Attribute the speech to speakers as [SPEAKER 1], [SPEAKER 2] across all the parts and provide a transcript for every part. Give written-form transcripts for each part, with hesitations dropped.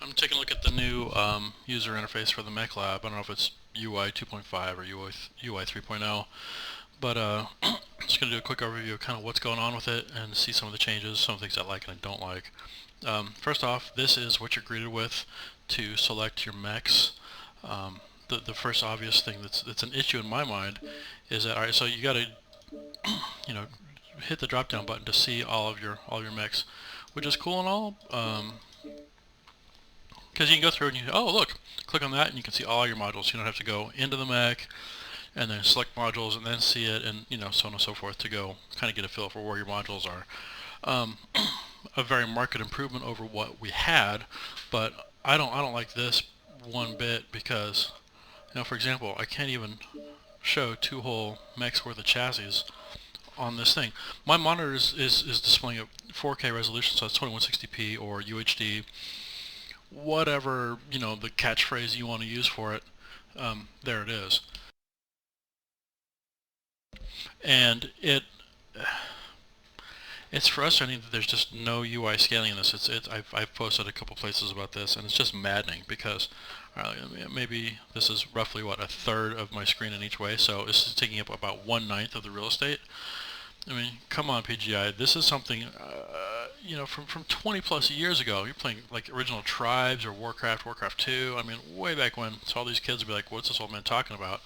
[SPEAKER 1] I'm taking a look at the new user interface for the Mech Lab. I don't know if it's UI 2.5 or UI 3.0, but I'm just going to do a quick overview of kind of what's going on with it and see some of the changes, some things I like and I don't like. First off, this is what you're greeted with to select your mechs. The first obvious thing that's an issue in my mind is that, all right, so you got to you know hit the drop down button to see all your mechs, which is cool and all. Because you can go through and oh look, click on that and you can see all your modules. You don't have to go into the mech and then select modules and then see it, and so on and so forth, to go kind of get a feel for where your modules are. Um, a very marked improvement over what we had, but I don't like this one bit because, for example, I can't even show two whole mechs worth of chassis on this thing. My monitor is displaying a 4K resolution, so it's 2160p or UHD, whatever the catchphrase you want to use for it. There it is, and it's frustrating that there's just no UI scaling in this. I've posted a couple places about this, and it's just maddening because maybe this is roughly what, a third of my screen in each way, so this is taking up about 1/9 of the real estate. I mean, come on, PGI. This is something, from 20 plus years ago. You're playing like original Tribes or Warcraft 2. I mean, way back when. So all these kids would be like, "What's this old man talking about?"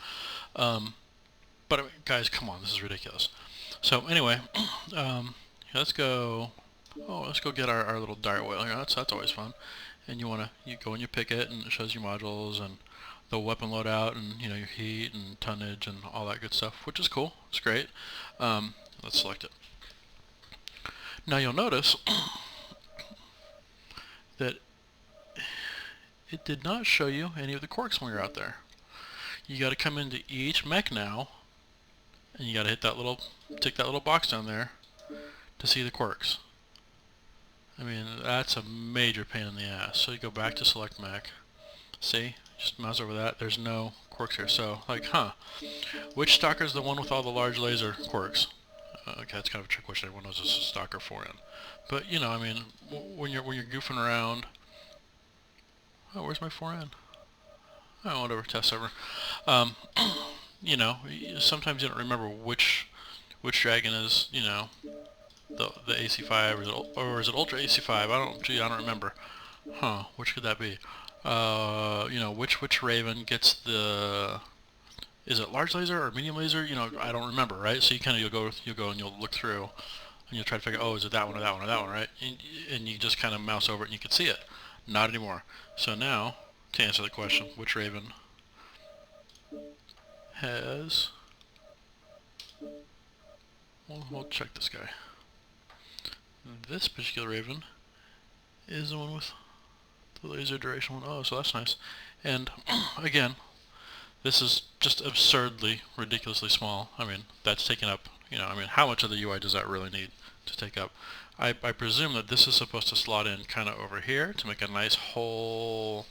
[SPEAKER 1] Um, but I mean, guys, come on, this is ridiculous. So anyway, let's go. Oh, let's go get our little dart whale here. That's always fun. And you go and you pick it, and it shows you modules and the weapon loadout, and your heat and tonnage and all that good stuff, which is cool. It's great. Let's select it. Now you'll notice that it did not show you any of the quirks when you're out there. You got to come into each mech now, and you got to tick that little box down there to see the quirks. I mean, that's a major pain in the ass. So you go back to select mech. See, just mouse over that. There's no quirks here. So like, which stalker is the one with all the large laser quirks? Okay, that's kind of a trick question. Everyone knows this is Stalker 4N. But, I mean, when you're goofing around... Oh, where's my 4N? Oh, whatever, test server. Sometimes you don't remember which dragon is, the AC5, or is it Ultra AC5? I don't remember. Which could that be? Which Raven gets the... Is it large laser or medium laser? I don't remember, right? So you'll go and you'll look through, and you'll try to figure, oh, is it that one or that one or that one, right? And you just kind of mouse over it and you can see it. Not anymore. So now, to answer the question, which Raven has... We'll check this guy. This particular Raven is the one with the laser duration one. Oh, so that's nice. And again, this is just absurdly, ridiculously small. I mean, that's taken up, how much of the UI does that really need to take up? I presume that this is supposed to slot in kind of over here to make a nice whole,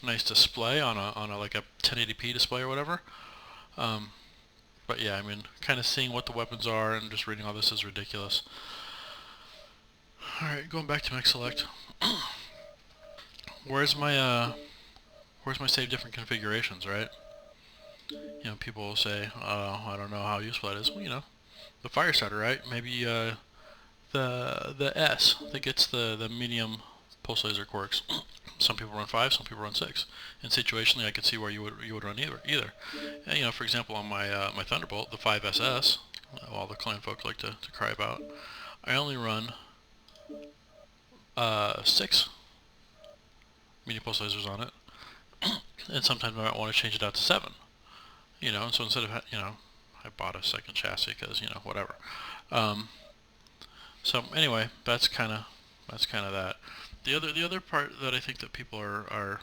[SPEAKER 1] nice display on a like a 1080p display or whatever. But yeah, I mean, kind of seeing what the weapons are and just reading all this is ridiculous. Alright, going back to mech select. Where's my save different configurations, right? People will say, I don't know how useful that is. Well, the fire starter, right? Maybe the S that gets the medium pulse laser quirks. Some people run 5, some people run 6. And situationally, I could see where you would run either. And, for example, on my my Thunderbolt, the 5SS, all the clan folk like to cry about, I only run 6 medium pulse lasers on it. And sometimes I might want to change it out to 7. And so instead of, I bought a second chassis because, whatever. So anyway, that's kind of that. The other part that I think that people are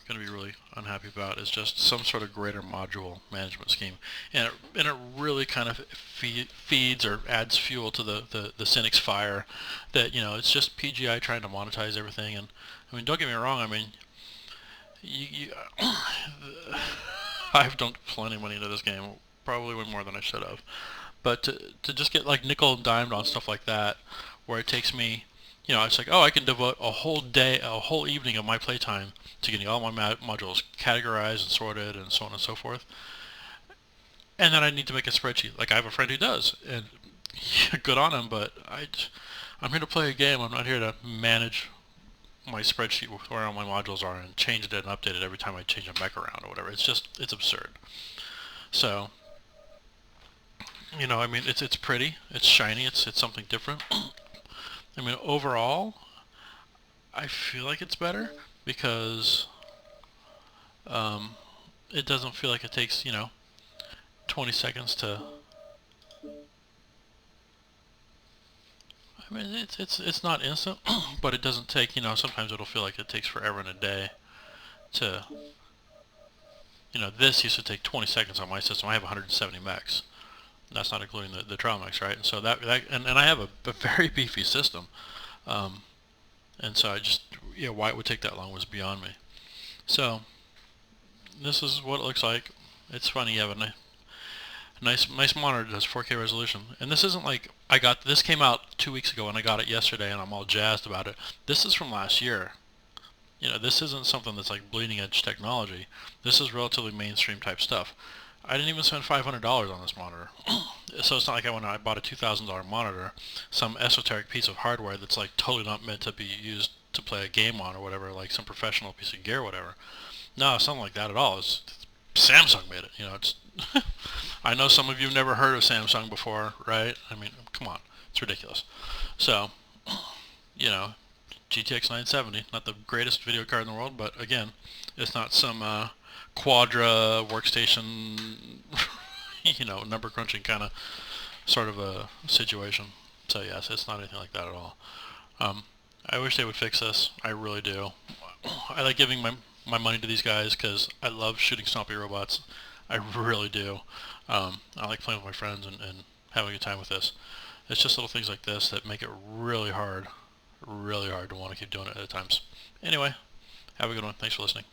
[SPEAKER 1] going to be really unhappy about is just some sort of greater module management scheme, and it really kind of feeds or adds fuel to the cynics' fire that it's just PGI trying to monetize everything. And I mean, don't get me wrong. I mean, I've dumped plenty of money into this game, probably way more than I should have. But to just get like nickel and dimed on stuff like that, where it takes me, you know, it's like, oh, I can devote a whole day, a whole evening of my playtime to getting all my modules categorized and sorted and so on and so forth. And then I need to make a spreadsheet. Like I have a friend who does, and good on him, but I'm here to play a game. I'm not here to manage my spreadsheet where all my modules are and change it and update it every time I change a mech around or whatever. It's absurd. So, you know, I mean, it's pretty, it's shiny, it's something different. I mean, overall, I feel like it's better because it doesn't feel like it takes, you know, 20 seconds to. I mean, it's not instant, but it doesn't take, you know, sometimes it'll feel like it takes forever and a day to, you know, this used to take 20 seconds on my system. I have 170 mechs. That's not including the trial mechs, right? And so and I have a very beefy system. And so I just, you know, why it would take that long was beyond me. So, this is what it looks like. It's funny, you have a nice monitor that does 4K resolution. And this isn't like, this came out 2 weeks ago and I got it yesterday and I'm all jazzed about it. This is from last year. You know, this isn't something that's like bleeding edge technology. This is relatively mainstream type stuff. I didn't even spend $500 on this monitor. So it's not like when I bought a $2,000 monitor, some esoteric piece of hardware that's like totally not meant to be used to play a game on or whatever, like some professional piece of gear or whatever. No, it's something like that at all. Samsung made it. You know, it's I know some of you have never heard of Samsung before, right? I mean, come on, it's ridiculous. So, you know, GTX 970, not the greatest video card in the world, but again, it's not some Quadra workstation, you know, number crunching kind of sort of a situation. So yes, it's not anything like that at all. I wish they would fix this. I really do. I like giving my money to these guys because I love shooting Stompy robots. I really do. I like playing with my friends and having a good time with this. It's just little things like this that make it really hard to want to keep doing it at times. Anyway, have a good one. Thanks for listening.